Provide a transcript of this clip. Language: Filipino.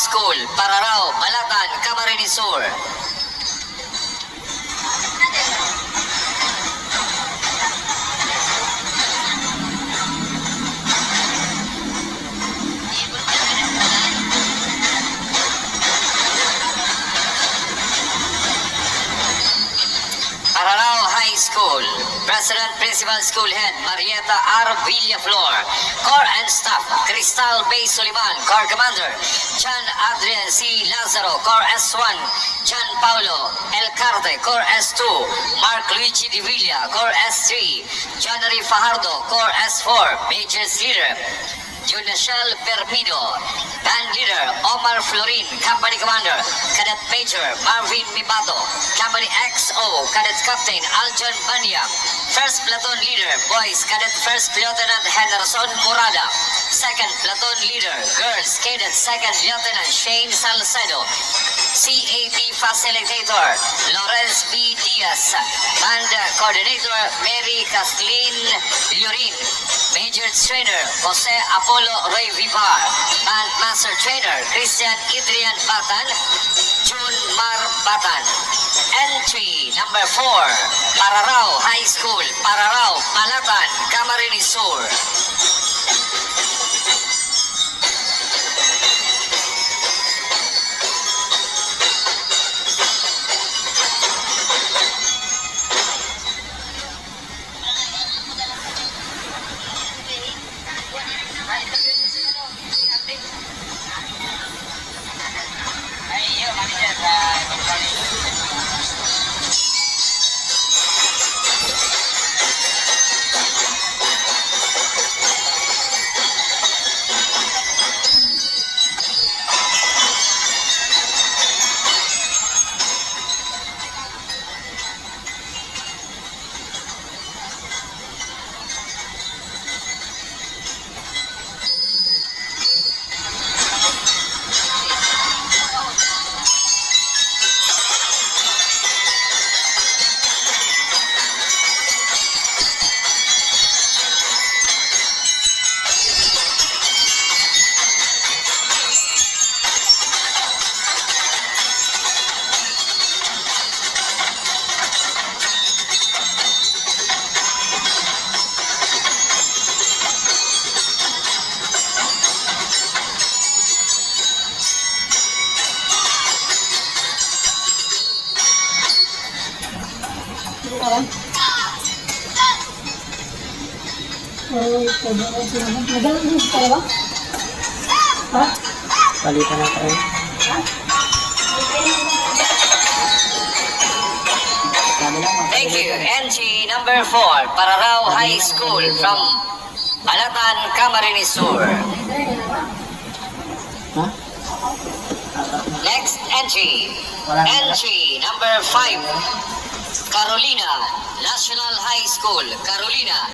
School, Pararao, Balatan, Camarines Sur. Pararao High School, President Principal School Head Marieta R. Villaflor, Core and Staff Cristal Bay Soliman, Core Commander John Adrian C. Lazaro, Core S1 John Paulo Elcarte, Core S2 Mark Luigi Di Villa, Core S3 John Ray Fajardo, Core S4 Majors Leader Junashel Permido, Band Leader Omar Florin, Company Commander Cadet Major Marvin Mibato, Company XO Cadet Captain Aljon Banya, First Platoon Leader Boys Cadet First Lieutenant Henderson Murada, Second Platoon Leader Girls Cadet Second Lieutenant Shane Salcedo, CAP Facilitator Lawrence B. Diaz, Band Coordinator Mary Kathleen Lurin, Major Trainer Jose Apollo Roy Vivar, Band Master Trainer Christian Adrian Batan, June Mar Batan. Entry number 4, Pararao High School, Pararao, Balatan, Camarines Sur. Magaling ka ba? Ha? Palitan na tayo. Thank you. Entry number 4, Pararao High School from Balatan, Camarines Sur. Ha? Next entry. Entry number 5, Carolina National High School, Carolina.